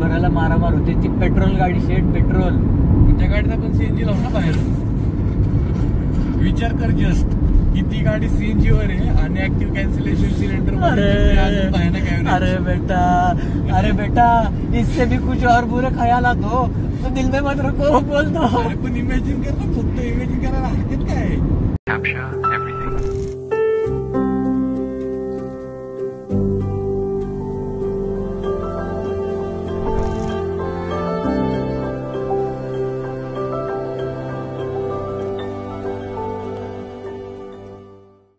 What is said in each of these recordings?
भरायला मारामार होते. ती पेट्रोल गाडी शेट पेट्रोल. त्या गाडीचा पण सीएनजी लावू ना बाहेर. विचार कर जस्ट की ती गाडी सीएनजी वर आहे आणि ऍक्टिव्ह कॅन्सलेशन सिलेंडर. अरे बेटा इससे भी कुछ और बुरे ख्यालात हो तो दिल में मत रखो बोल दो. अरे पण इमॅजिन कर ना, फक्त इमॅजिन करायला हरकत काय.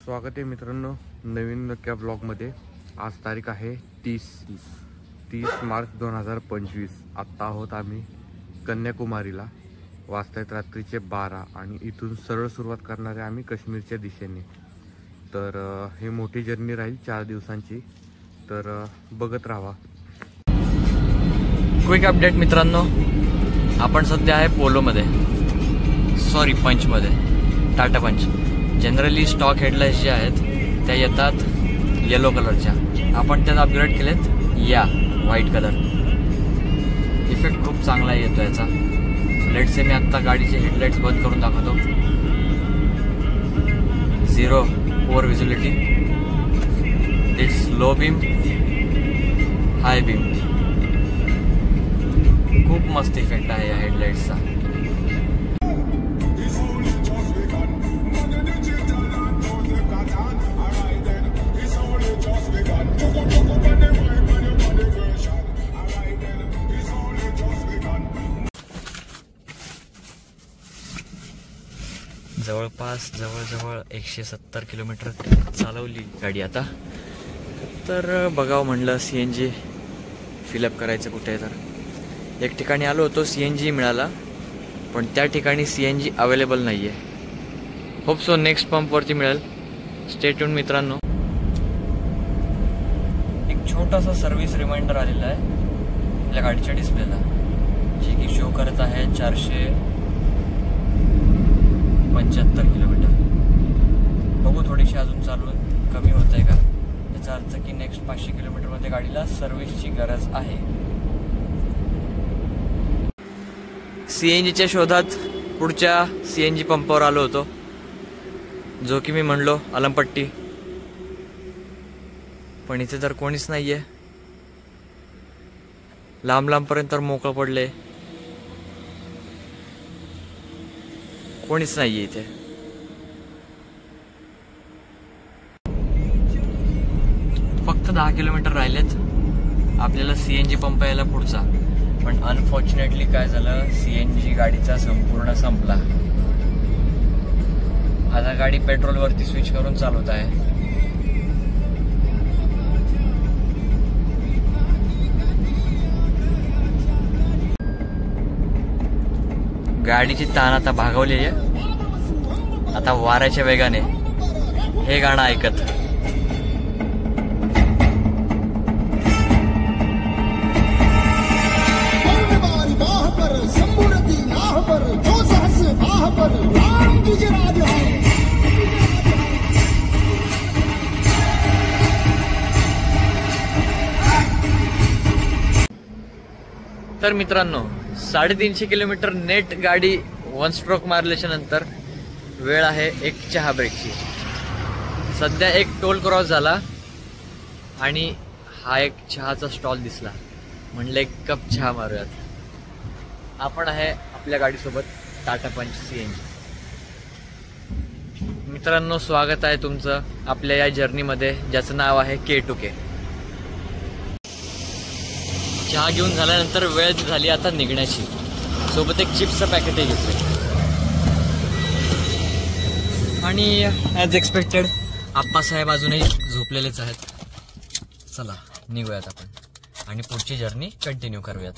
स्वागत आहे मित्रांनो नवीन नक्या ब्लॉगमध्ये. आज तारीख आहे 30 मार्च 2025. आत्ता आहोत आम्ही कन्याकुमारीला. वाजतायत रात्रीचे 12 आणि इथून सरळ सुरुवात करणार आहे आम्ही काश्मीरच्या दिशेने. तर हे मोठी जर्नी राहील 4 दिवसांची. तर बघत राहा. क्विक अपडेट मित्रांनो, आपण सध्या आहे पोलोमध्ये, सॉरी पंचमध्ये, टाटा पंच. जनरली स्टॉक हेडलाईट्स ज्या आहेत त्या येतात येलो कलरच्या, आपण त्यात अपग्रेड केलेत या व्हाईट कलर. इफेक्ट खूप चांगला येतो याचा. लेट्स से मी आत्ता गाडीचे हेडलाईट्स बंद करून दाखवतो. 0 4 visibility, it's low beam, high beam. खूप मस्त इफेक्ट आहे या हेडलाईट्सचा. जवळजवळ 170 किलोमीटर चालवली गाडी आता. तर बघावं म्हणलं CNG फिलअप करायचं कुठे. तर एक ठिकाणी आलो होतो, CNG मिळाला, पण त्या ठिकाणी CNG अवेलेबल नाही आहे. होप सो नेक्स्ट पंपवरती मिळेल. स्टे ट्यून मित्रांनो. एक छोटासा सर्व्हिस रिमाइंडर आलेला आहे आपल्या गाडीच्या डिस्प्लेला, जे की शो करत आहे 475 किलोमीटर. बघू थोडीशी अजून चालवून कमी होत आहे का. याचा अर्थ की नेक्स्ट 500 किलोमीटरमध्ये गाडीला सर्व्हिसची गरज आहे. CNGच्या शोधात पुढच्या CNG पंपावर आलो होतो, जो की मी म्हणलो अलमपट्टी, पण इथे तर कोणीच नाहीये. लांबपर्यंत तर मोकळं पडले, कोणीच नाहीये इथे. फक्त 10 किलोमीटर राहिलेत आपल्याला CNG पंप यायला पुढचा. पण अनफॉर्च्युनेटली काय झालं, CNG गाडीचा संपूर्ण संपला. आता गाडी पेट्रोलवरती स्विच करून चालवत आहे. गाडीची ताण आता भागवली आहे. आता वाऱ्याच्या वेगाने हे गाणं ऐकत तर मित्रांनो 350 किलोमीटर नेट गाडी 1 स्ट्रोक मारल्याच्या नंतर वेळ आहे एक चहा ब्रेकची. सध्या एक टोल क्रॉस झाला आणि हा एक चहाचा स्टॉल दिसला, म्हणलं एक कप चहा मारूयात. आपण आहे आपल्या गाडीसोबत टाटा पंच CNG. मित्रांनो स्वागत आहे तुमचं आपल्या या जर्नीमध्ये, ज्याचं नाव आहे K2K. चहा घेऊन झाल्यानंतर वेळ झाली आता निघण्याची. सोबत एक चिप्सचं पॅकेटही घेतलं आणि ॲज एक्सपेक्टेड आप्पासाहेब अजूनही झोपलेलेच आहेत. चला निघूयात आपण आणि पुढची जर्नी कंटिन्यू करूयात.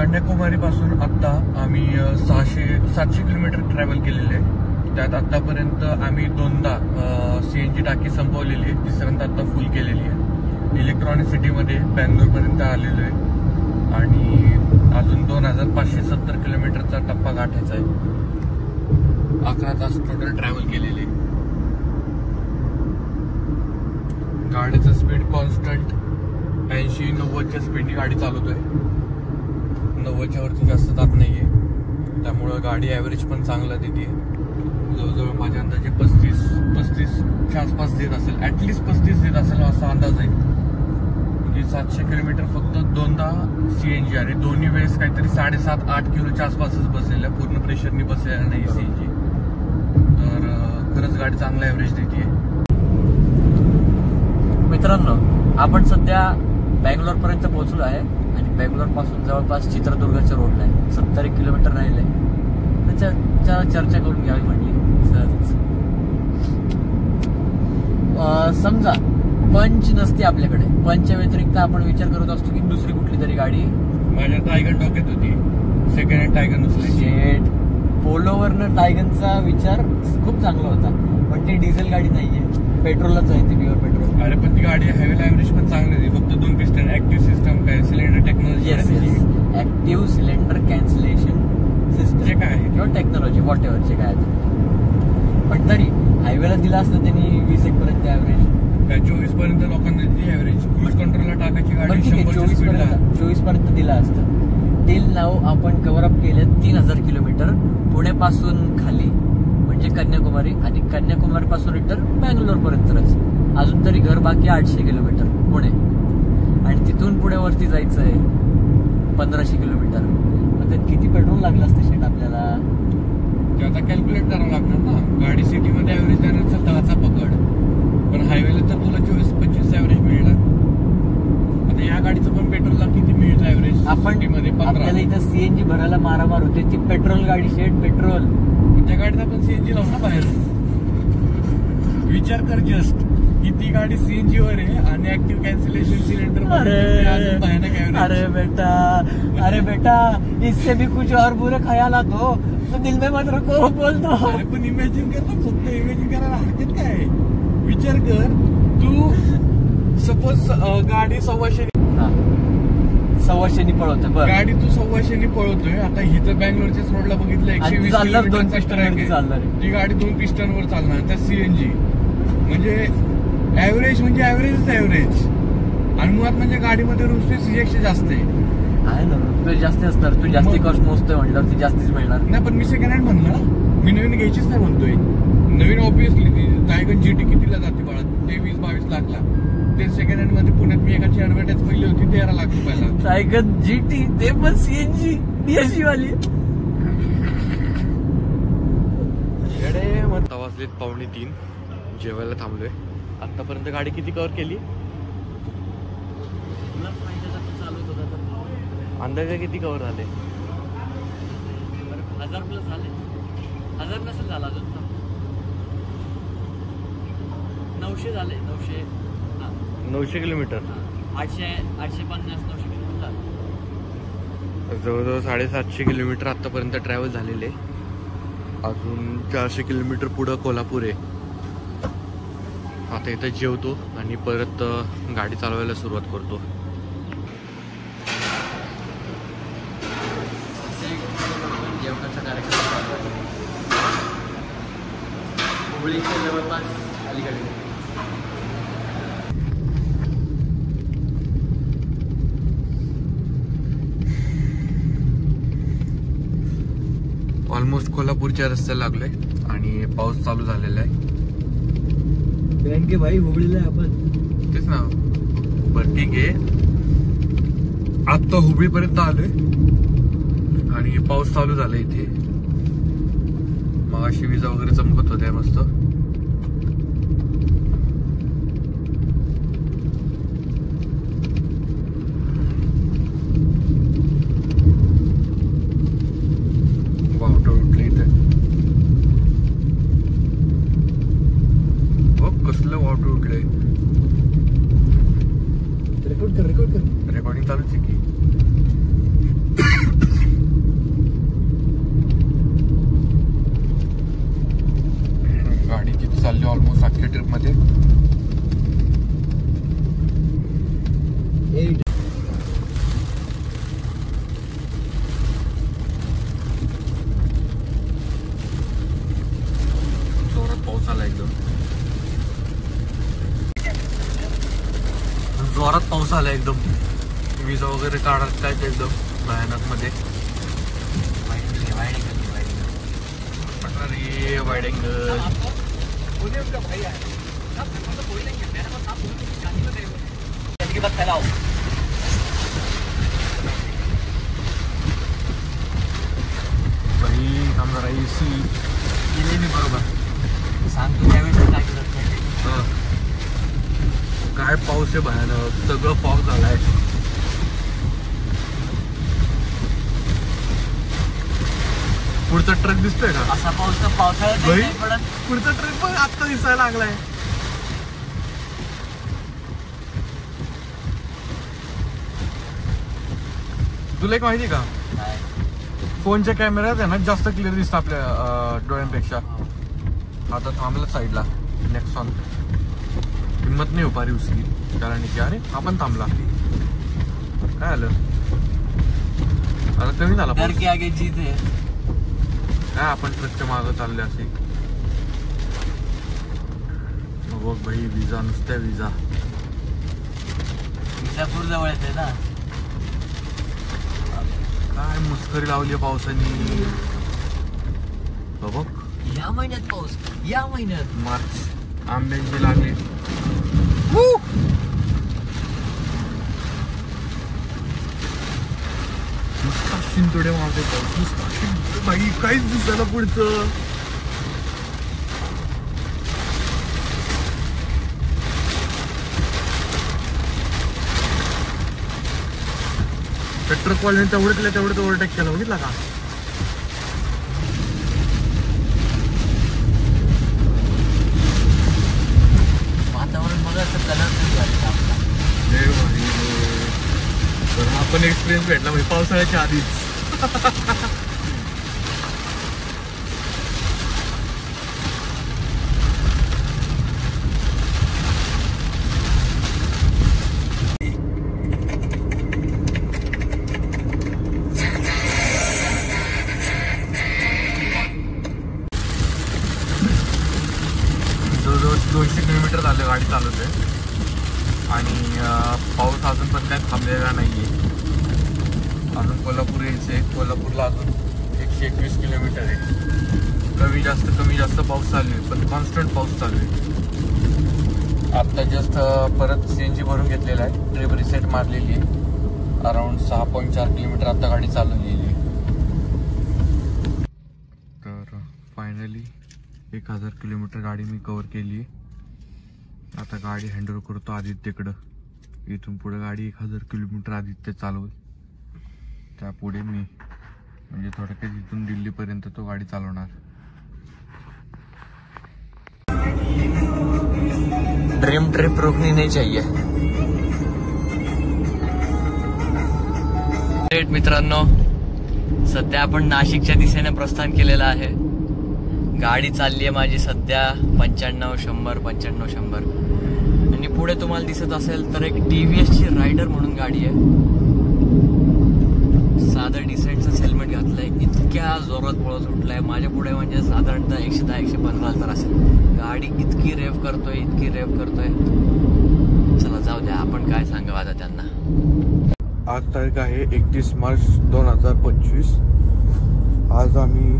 कन्याकुमारी पासून आता आम्ही 700 किलोमीटर ट्रॅव्हल केलेले आहे. त्यात आतापर्यंत आम्ही 2दा CNG टाकी संपवलेली आहे, तिसऱ्यांदा आता फुल केलेली आहे. इलेक्ट्रॉनिक सिटीमध्ये बँगलोरपर्यंत आलेलो आहे आणि अजून 2570 किलोमीटरचा टप्पा गाठायचा आहे. 11 तास टोटल ट्रॅव्हल केलेले. गाडीचं स्पीड कॉन्स्टंट 80-90च्या स्पीडनी गाडी चालवतोय. 90च्या वरती जास्त जात नाहीये, त्यामुळं गाडी ॲव्हरेज पण चांगला देते. जवळजवळ माझ्या अंदाजे 35च्या आसपास देत असेल, ॲटलिस्ट 35 देत असेल असा अंदाज आहे. म्हणजे 700 किलोमीटर फक्त 2दा CNG आणि दोन्ही वेळेस काहीतरी 7.5-8 किलोच्या आसपासच बसलेल्या, पूर्ण प्रेशरनी बसलेला नाही CNG. तर खरंच गाडी चांगला ॲव्हरेज देते. मित्रांनो, आपण सध्या बँगलोर पर्यंत पोहोचलो आहे आणि बँगलोर पासून जवळपास चित्रदुर्गच्या रोडला आहे. 70 किलोमीटर राहिले. त्याच्या चर्चा करून घ्यावी म्हटली. समजा पंच नसते आपल्याकडे, पंचच्या व्यतिरिक्त आपण विचार करत असतो की दुसरी कुठली तरी गाडी. माझ्या टायगन डोक्यात होती, सेकंड हँड टायगन नसली. पोलोवरनं टायगनचा विचार खूप चांगला होता, पण ती डिझेल गाडी नाहीये, पेट्रोलच आहे, ती प्युअर पेट्रोल. अरे पण ती गाडी हायवेला ॲव्हरेज पण चांगली होती. फक्त 2 पिस्टन ऍक्टिव्ह सिस्टम, काय cylinder technology. Active cylinder cancellation system जे काय आहे किंवा टेक्नॉलॉजी वॉट एव्हर जे काय आहे. पण तरी हायवेला दिला असतं त्यांनी 20 पर्यंत ॲव्हरेज. 24 पर्यंत लोकांना ती ॲव्हरेज. क्रूज कंट्रोलला टाकायची गाडी 24 पर्यंत दिला असतं. टिल नाव आपण कव्हर अप केले 3000 किलोमीटर पुण्यापासून खाली, म्हणजे कन्याकुमारी, आणि कन्याकुमारी पासून रिटर्न बँगलोर पर्यंतच. अजून तरी घर बाकी 800 किलोमीटर पुणे, आणि तिथून पुढे वरती जायचं आहे 1500 किलोमीटर. मग त्यात किती पेट्रोल लागलं असतं शेट आपल्याला? ते आता कॅल्क्युलेट करावं लागणार ना. गाडी सिटीमध्ये ॲव्हरेज देणार असेल 10चा पकड, पण हायवेला तर तुला 24-25 ॲव्हरेज मिळणार. आता या गाडीचं पण पेट्रोलला किती मिळतं ॲव्हरेज? आपण आपल्याला इथं CNG भरायला मारामार होते. ती पेट्रोल गाडी शेट, पेट्रोल. त्या गाडीत आपण CNG लावू ना बाहेर. विचार कर जस्ट की ती गाडी CNG वर आहे आणि ऍक्टिव्ह कॅन्सलेशन सिलेंडर. अरे बेटा इससे भी कुछ और बुरे ख्यालात हो तो दिल में मत रखो बोल दो. अरे पण इमॅजिन कर ना, फक्त इमॅजिन करायला हरकत काय? विचार कर, तू सपोज गाडी 125 पळवतोय, गाडी तू 125 पळवतोय. आता इथं बँगलोरच्याच रोडला बघितलं 120 किलोमीटर. ती गाडी 2 पिस्टनवर चालणार, त्या CNG. म्हणजे ॲव्हरेज म्हणजे ॲव्हरेज. आणि मुळात म्हणजे गाडीमध्ये रुपये 100 जास्त आहे ना, रुपये जास्त असणार. तू जास्ती कॉस्ट मोजतोय म्हणल्यावर ती जास्तीच मिळणार नाही. पण मी सेकंड हँड म्हणलं ना, मी नवीन घ्यायचीच नाही म्हणतोय. नवीन ऑब्विसली ती टायगन GT कितीला जाते बाळा? 23-22 लाखला. ते सेकंड हँड मध्ये पुण्यात मी एकाची ऍडव्हर्टाईज पहिली होती 13 लाख रुपयाला. टायगन GT, ते पण CNG DSG वाली. आता वाजलेत 2:45, जेवायला थांबलोय. आतापर्यंत गाडी किती कव्हर केली? अंदाजे किती कव्हर झाले? 1000 प्लस झाले. 1000 नसेल झाला अजून, 900 झाले. 900 किलोमीटर. 850-900 किलोमीटर. जवळजवळ 750 किलोमीटर आतापर्यंत ट्रॅव्हल झालेले. अजून 400 किलोमीटर पुढं कोल्हापूर आहे. आता इथं जेवतो आणि परत गाडी चालवायला सुरुवात करतो. जेवणाचा कार्यक्रम हुबळीच्या जवळपास अलीकडे. ऑलमोस्ट कोल्हापूरच्या रस्त्याला लागलोय आणि पाऊस चालू झालेला आहे. बँके भाई हुबळीला आपण तेच ना. बरं ठीक आहे, आता हुबळीपर्यंत आलोय आणि पाऊस चालू झाला इथे. मगाशी विजा वगैरे चमकत होत्या मस्त. वावटं उठलं इथे. कसलं वावटं उठलंय. रेकॉर्ड कर. रेकॉर्डिंग चालूच आहे की. जोरात पाऊस आला एकदम, विजा वगैरे काढत काय ते एकदम भयानक मध्ये. अरे वायडेंगल भाई आमदार AC केले नाही बरोबर सांगतो त्यावेळेस काय पाऊस आहे भयानक, सगळं पाऊस झालाय. पुढचा ट्रक दिसतोय का? असा पाऊस तर पावसाळ्यात भाई, नाही पडत. पुढचा ट्रक पण आत्ता दिसायला लागलाय. तुला एक माहिती का, काय? फोनच्या कॅमेऱ्यात आहे ना जास्त क्लिअर दिसतं आपल्या डोळ्यांपेक्षा. आता थांबलं साईडला नेक्सॉन, हिंमत नाही हो पारी उसकी, कारण की अरे आपण थांबला. काय आलं आता, कमी झाला डर पाऊस. के आगे जीत है. काय आपण ट्रकच्या मागं चालले असे. बघ भाई, विजा नुसत्या विजा. विजापूर जवळ येते ना. काय मुस्करी लावली पावसाने. बघ या महिन्यात पाऊस, या महिन्यात. मार्च आंब्यांची लागली. नुसता शिंतोडे मारते पाऊस, नुसता शिंतोडे बाई, काहीच दिसायला पुढचं. ट्रकवाल्याने तेवढं ओव्हरटेक केलं, बघितला का? वातावरण बघा असं कलर झालं. तर हा पण एक्सपिरियन्स भेटला म्हणजे पावसाळ्याच्या आधीच. जवळजवळ 200 किलोमीटर झालं गाडी चालवते आणि पाऊस अजून पण काय थांबलेला नाहीये. अजून कोल्हापूर यायचंय. कोल्हापूरला अजून 121 किलोमीटर आहे. कमी जास्त पाऊस चालू आहे, पण कॉन्स्टंट पाऊस चालू आहे. आत्ता जस्ट परत CNG भरून घेतलेला आहे, ट्रिप रिसेट मारलेली आहे. अराउंड 6.4 किलोमीटर आता गाडी चालवलेली आहे. तर फायनली 1000 किलोमीटर गाडी मी कव्हर केली आहे. आता गाडी हँडओव्हर करतो आदित्यकडं. इथून पुढे गाडी 1000 किलोमीटर आदित्य चालवेल. त्यापुढे मी, म्हणजे थोडक्यात इथून दिल्लीपर्यंत तो गाडी चालवणार. ड्रीम ट्रिप रुकनी नहीं चाहिए. मित्रांनो, सध्या आपण नाशिकच्या दिशेने प्रस्थान केलेलं आहे. गाडी चालली आहे माझी सध्या 95-100 आणि पुढे तुम्हाला दिसत असेल तर एक TVS ची रायडर म्हणून गाडी आहे. साधं डिसेंटचं हेल्मेट घातलंय, इतक्या जोरात पळत सुटलाय माझ्या पुढे, म्हणजे साधारणतः 110-115 तर असेल. गाडी इतकी रेव करतोय. चला जाऊ द्या, आपण काय सांगावं आता त्यांना. आज तारीख आहे 31 मार्च 2025. आज आम्ही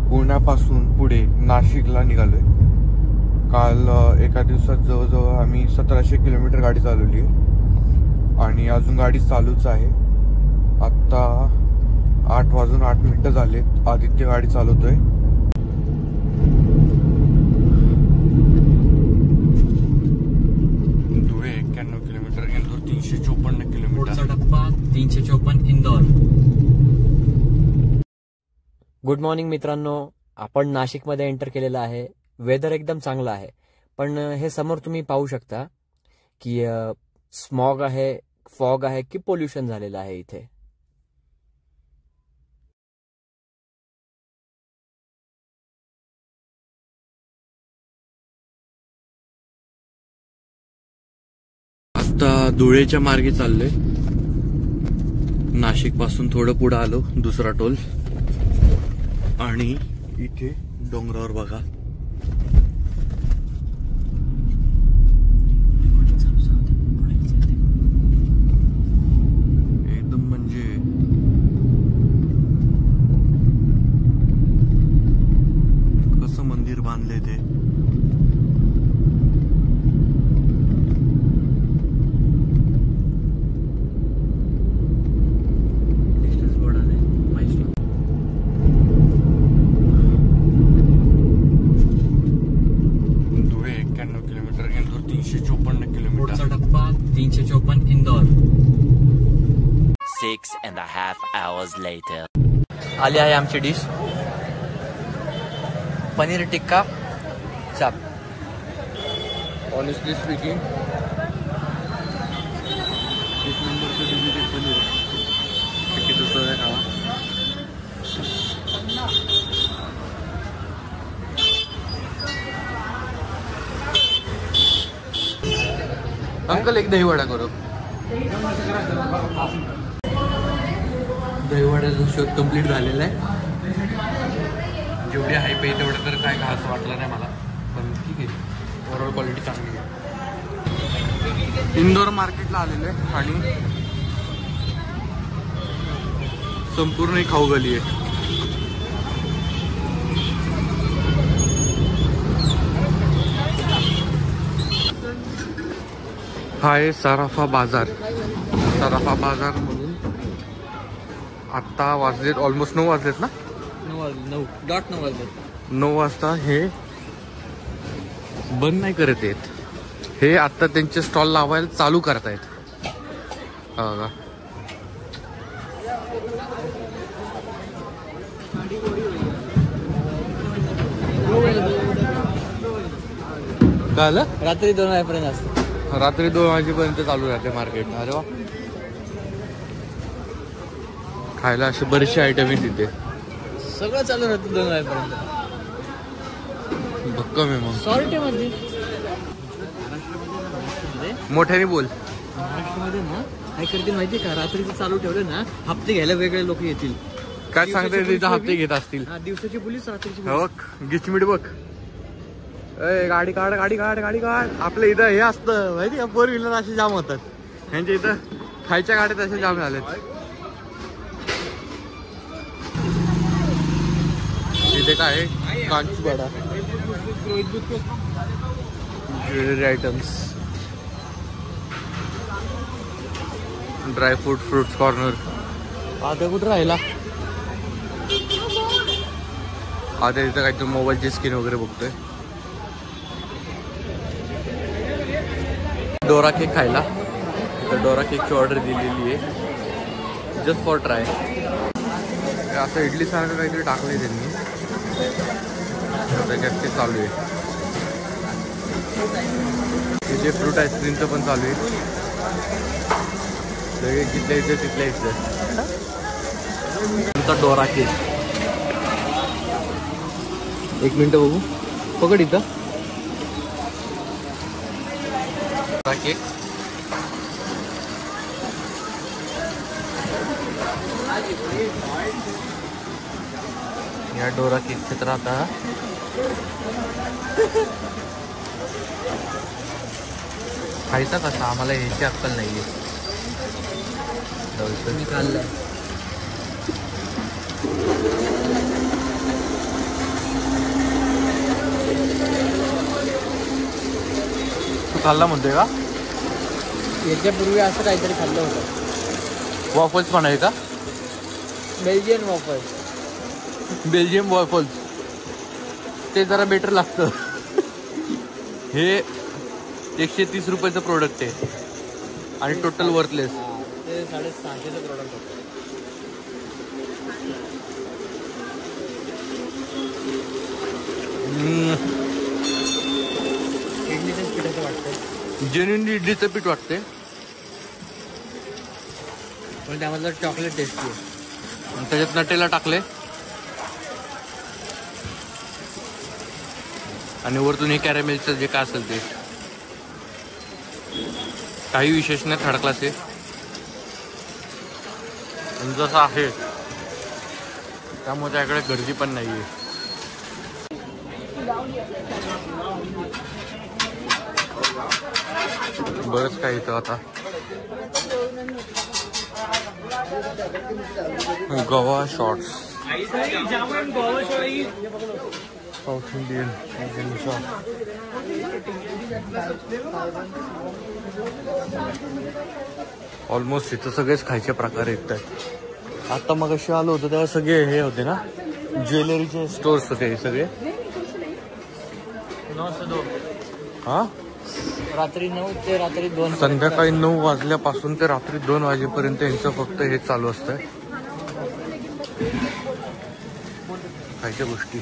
पुण्यापासून पुढे नाशिकला निघालोय. काल एका दिवसात जवळजवळ आम्ही 1700 किलोमीटर गाडी चालवली आणि अजून गाडी चालूच आहे. आत्ता 8:08 झाले. आदित्य गाडी चालवतोय. Dhule 91 kilometre, Indore 354 kilometre. पुढचा टप्पा 354 इंदोर. गुड मॉर्निंग मित्रांनो, आपण नाशिकमध्ये एंटर केलेलं आहे. वेदर एकदम चांगलं आहे, पण हे समोर तुम्ही पाहू शकता की स्मॉग आहे, फॉग आहे की पोल्युशन झालेलं आहे इथे. आता धुळेच्या मार्गे चाललोय. नाशिक पासून थोडं पुढे आलो, दुसरा टोल. आणि इथे डोंगरावर बघा 354 किलोमीटर. पुढचा टप्पा 354 इंदौर. 6.5 hours later. आली आहे आमची डिश पनीर टिक्का चाप. ऑनेस्टली स्पीकिंग 1 नंबरचं डिश ते पनीर किती दुसरं आहे खावा. अंकल एक दहीवडा करो. दहीवड्याचा शोध कंप्लीट झालेला आहे. जेवढी हाय पे तेवढं तर काय खास वाटलं नाही मला, पण ठीक आहे, ओव्हरऑल क्वालिटी चांगली आहे. इंदोर मार्केटला आलेलं आहे आणि संपूर्ण ही खाऊ गली आहे. हा आहे सराफा बाजार. सराफा बाजार म्हणून आत्ता वाजलेत ऑलमोस्ट 9 वाजलेत ना. 9 वाजता हे बंद नाही करत आहेत. हे आत्ता त्यांचे स्टॉल लावायला चालू करतायत. बघा काय रात्री 2 वाजेपर्यंत असतं. रात्री 2 वाजेपर्यंत चालू राहते मार्केट. अरे वा, खायला असे बरेचसे आयटम आहेत तिथे. सगळं चालू राहतं 2 वाजेपर्यंत. भक्कम आहे मग. सॉल्टीमध्ये मोठ्याने बोल. महाराष्ट्रामध्ये ना काय करतील माहितीये का, रात्रीचं चालू ठेवलं ना, हप्ते घ्यायला वेगळे लोक येतील. काय सांगते तिथे हप्ते घेत असतील. दिवसाची पोलीस रात्रीची बघ गिचमीट बघ. गाडी काढ गाडी काढ गाडी काढ. आपल्या इथं हे असतं माहिती का, 4 व्हीलर असे जाम होतात. ह्यांच्या इथं खायच्या गाड्यात असे जाम झालेत. इथे काय आहे, Kanchipada jewellery items, dry fruit fruits corner. आता कुठं राहिला, आता इथं काहीतरी मोबाईलची स्क्रीन वगैरे बघतोय. डोरा केक खायला. इथं डोरा केकची ऑर्डर दिलेली आहे जस्ट फॉर ट्राय. असं इडली सारखं काहीतरी टाकलंय त्यांनी. त्याच्यात ते चालू आहे. इथे फ्रूट आईस्क्रीमचं पण चालू आहे. सगळे तिथल्या इथे तिथल्या इथलं डोरा केक. 1 मिनिट बघू, पकड इथं केक. या डोरा केकचे तर आता खायचा कसा, आम्हाला ह्याची अक्कल नाहीये. मी खाल्लंय. तू खाल्ला म्हणतोय का? याच्यापूर्वी असं काहीतरी खाल्लं होतं. वॉफल्स पण आहे का? Belgian waffles. बेल्जियम वॉफल्स ते जरा बेटर लागतं. हे 130 रुपयाचं प्रोडक्ट आहे आणि टोटल वर्थलेस. ते 650चं प्रोडक्ट होतं. इडलीचं पिठाचं वाटतं. जेन्युइनली इडलीचं पीठ वाटते, पण त्यामधलं चॉकलेट टेस्टी आहे. त्याच्यात नटेला टाकले आणि वरतून हे कॅरेमेलचं जे काय असेल ते. काही विशेष नाही, थर्ड क्लास आहे जसं आहे, त्यामुळे त्याकडे गर्दी पण नाही आहे. बरंच काय इथं आता. Goa shorts, south Indian shop. Almost इथं सगळेच खायचे प्रकार येत आहेत. आता मग अशी आलो होतो तेव्हा सगळे हे होते ना, ज्वेलरीचे स्टोर्स होते हे सगळे. हा रात्री 9 ते रात्री 2. संध्याकाळी 9 वाजल्यापासून ते रात्री 2 वाजेपर्यंत यांचं फक्त हे चालू असतं. खायच्या गोष्टी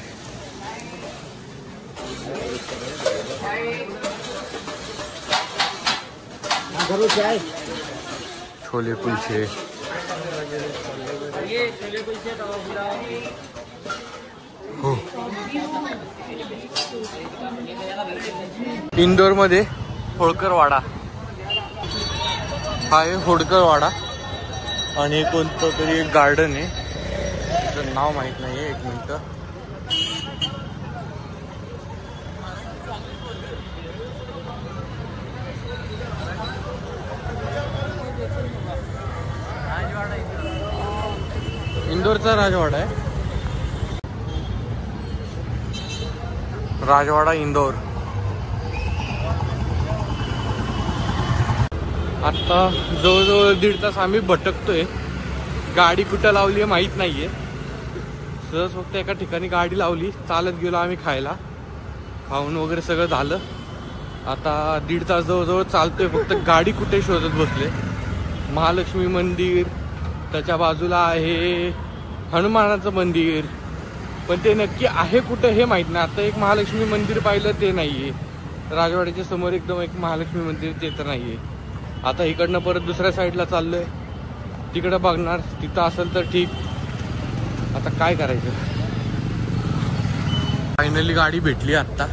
छोले कुलचे. हो. इंदोर मध्ये होळकर वाडा हा आहे. होळकर वाडा आणि कोणतं तरी एक गार्डन आहे, त्याचं नाव माहित नाहीये. 1 मिनिट. इंदोरचा राजवाडा आहे. राजवाडा इंदोर. आता जवळजवळ 1.5 तास आम्ही भटकतोय. गाडी कुठं लावली आहे माहीत नाहीये. सहज फक्त एका ठिकाणी गाडी लावली, चालत गेलो आम्ही खायला. खाऊन वगैरे सगळं झालं. आता 1.5 तास जवळजवळ चालतोय, फक्त गाडी कुठे शोधत बसले. महालक्ष्मी मंदिर, त्याच्या बाजूला आहे हनुमानाचं मंदिर, पण ते नक्की आहे कुठं हे माहित नाही. आता एक महालक्ष्मी मंदिर पाहिलं, ते नाहीये. राजवाड्याच्या समोर एकदम एक महालक्ष्मी मंदिर, ते तर नाहीये. आता इकडनं परत दुसऱ्या साईडला चाललोय, तिकडं बघणार, तिथं असेल तर ठीक. आता काय करायचं. फायनली गाडी भेटली. आत्ता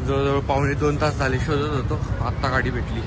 जवळजवळ 1.5 तास झाले शोधत होतो, आत्ता गाडी भेटली.